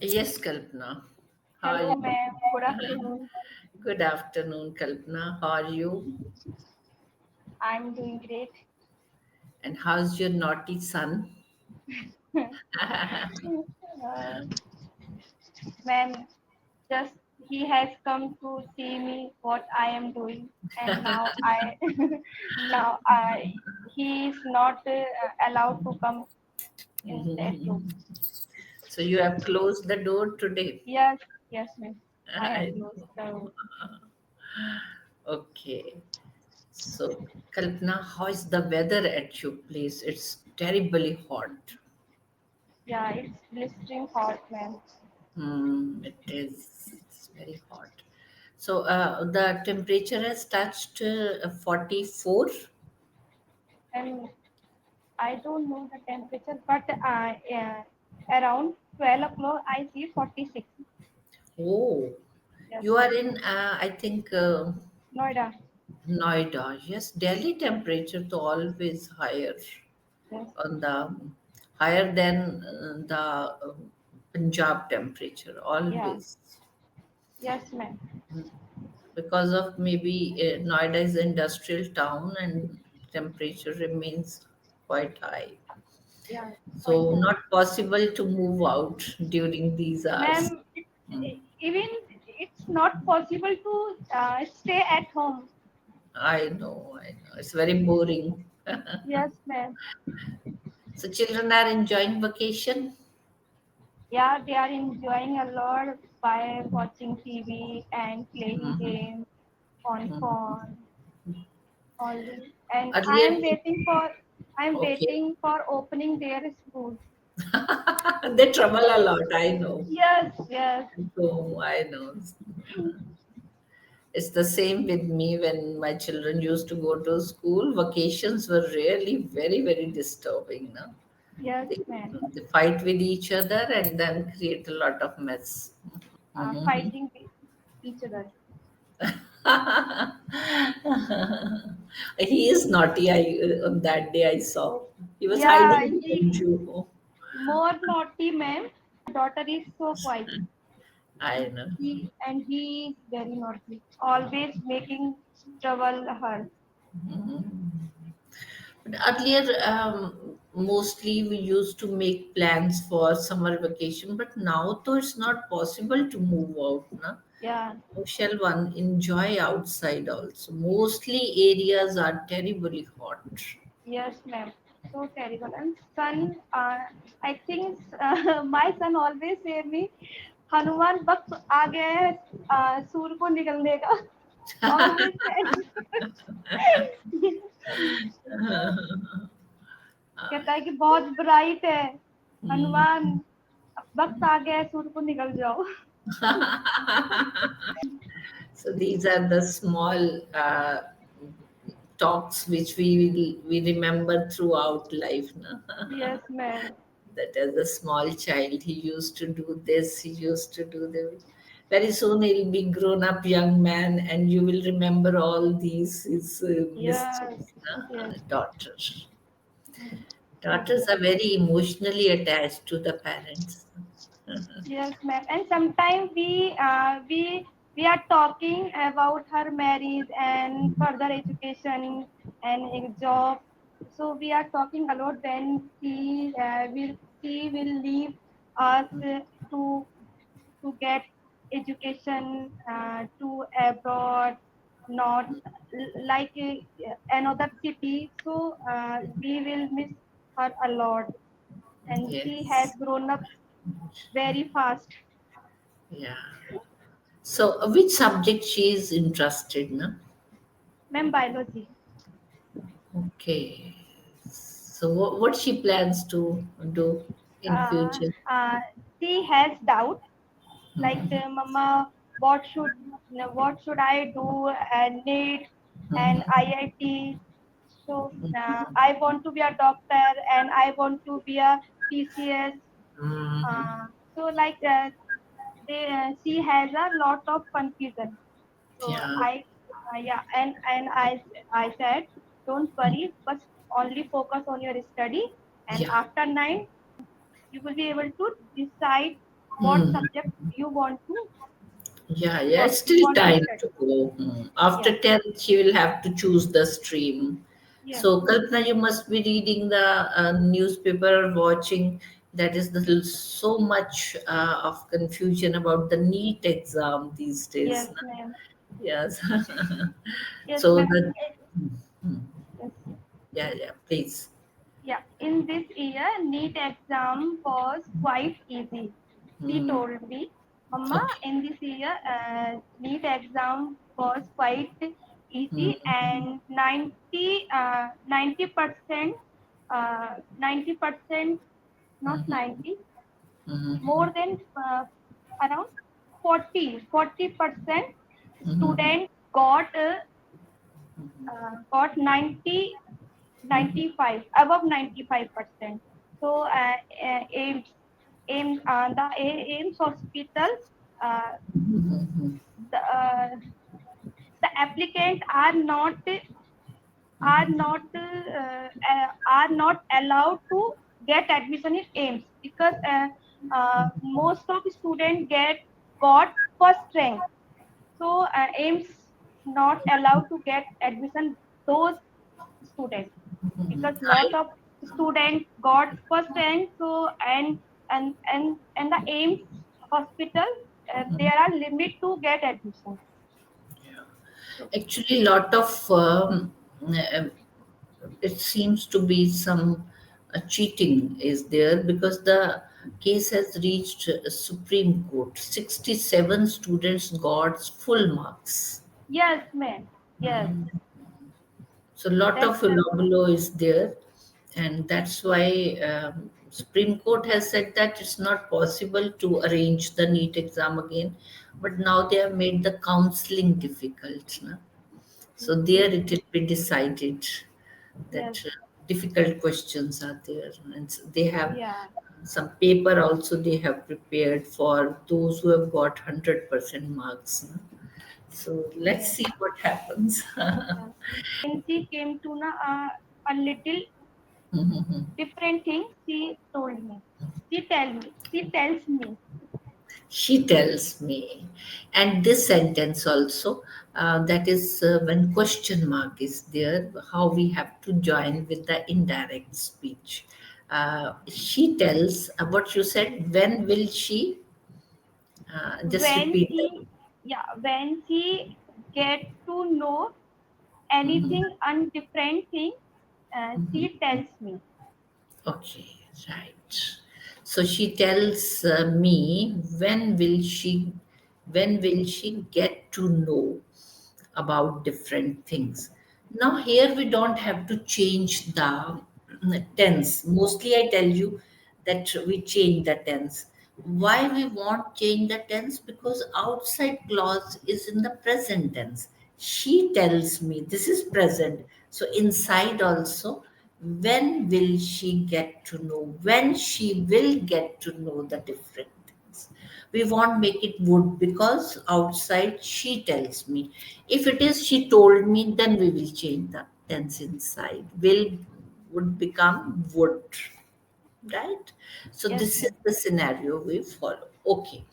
Yes, Kalpana. How are Hello, you? ma'am. Good afternoon. Good afternoon, Kalpana. How are you? I'm doing great. And how's your naughty son? Uh, Ma'am, just he has come to see me what I am doing, and now I he is not allowed to come in that room. So you have closed the door today. Yes, yes, ma'am. I have I closed know. the room. Okay. So, Kalpana, how is the weather at your place? It's terribly hot. Yeah, it's blistering hot, ma'am. It is. It's very hot. So, the temperature has touched 44. And I don't know the temperature, but around 12 o'clock I see 46. Oh, Yes, you are ma'am. in, I think, Noida. Noida. Yes, Delhi temperature to always higher Yes. on the higher than the Punjab temperature Yeah. always Yes, ma'am. because of maybe Noida is an industrial town and temperature remains quite high. Yeah. Quite So high. not possible to move out during these hours. Ma'am, Hmm. even it's not possible to stay at home. I know, I know. It's very boring. Yes, ma'am. So children are enjoying vacation. Yeah, they are enjoying a lot by watching TV and playing Mhm. games on Mhm. phone. Only. And Earlier, I am okay, waiting for opening their school. they trouble a lot. I know. Yes, yes, So I know. It's the same with me when my children used to go to school. Vacations were really very, very disturbing. No? yes, They, ma'am. they fight with each other and then create a lot of mess. Mhm. Fighting with each other. He is naughty. On that day I saw he was Yeah, hiding behind he you. more naughty, ma'am. Daughter is so quiet. I know. He is very naughty. Always making trouble her. But earlier, mostly we used to make plans for summer vacation, but now though it's not possible to move out. Na? Yeah. How shall one enjoy outside also? Mostly areas are terribly hot. Yes, ma'am. So terrible. And son, I think my son always say me, Hanuman वक्त आ गया है सूर्य को निकलने का. Always says. कहता है कि बहुत ब्राइट है Hmm. हनुमान अब वक्त आ गया है सूर्य को निकल जाओ. So these are the small talks which we remember throughout life. Na? Yes, ma'am. That as a small child he used to do this, he used to do that. Very soon he'll be grown up young man and you will remember all these his Yes, mischiefs. yes, Daughters are very emotionally attached to the parents. yes, ma'am. And sometimes we are talking about her marriage and further education and a job. So we are talking a lot when she will leave us to get education to abroad, not like another city. So we will miss her a lot, and she has Yes. grown up very fast. Yeah. So which subject she is interested in? Ma'am, biology. Okay. So what she plans to do in Uh, future? uh, she has doubt like Mhm. mama, what should I do and need and Mhm. IIT. So I want to be a doctor and I want to be a TCS. Mhm. Uh, so like she has a lot of confusion. So Yeah. yeah, and I said, don't worry, but only focus on your study, and Yeah. after 9, you will be able to decide what Hmm. subject you want to Yeah, yeah, work, it's you still want to time to study. go. After Yes, 10th, she will have to choose the stream. yes, So, Kalpana, you must be reading the newspaper or watching. That is so much of confusion about the NEET exam these days. yes, Na? ma'am. Yes. Yes, So, ma'am. the, hmm, Yes. yeah, yeah, please. Yeah, in this year, NEET exam was quite easy. She Hmm. told me, Mama, Okay. in this year, NEET exam was quite easy Hmm. and 90%, 90%, not Hmm. 90, Hmm. more than around 40% Hmm. students got 95 above 95%. So AIMS hospital, uh, the applicants are not allowed to get admission in AIMS because most of the students got first rank. So AIMS not allowed to get admission those students because lot I of students got first rank. So and the AIMS hospital, there are limit to get admission. So actually lot of uh, it seems to be some cheating is there because the case has reached Supreme Court. 67 students got full marks. yes, ma'am. Yes, So lot that's of the philomelo is there, and that's why Supreme Court has said that it's not possible to arrange the NEET exam again. But now they have made the counseling difficult. Na? So there it will be decided yes, that difficult questions are there, and they have yeah, some paper also they have prepared for those who have got 100% marks. No? So let's yes, see what happens. yeah. When she came to a little different thing, she tells me, She tells me, and this sentence also, that is when question mark is there, how we have to join with the indirect speech. She tells what you said. When will she? Just when repeat that. she, yeah, when she get to know Mhm. anything and different thing, she tells me. Okay, right. So she tells me when will she get to know about different things. Now here we don't have to change the tense. Mostly I tell you that we change the tense. Why we want change the tense? Because outside clause is in the present tense. She tells me this is present. So inside also, when will she get to know? When she will get to know the different things. We won't make it would because outside she tells me. If it is she told me, then we will change the tense inside. Will would become would, right? So Yes, this is ma'am. the scenario we follow. Okay.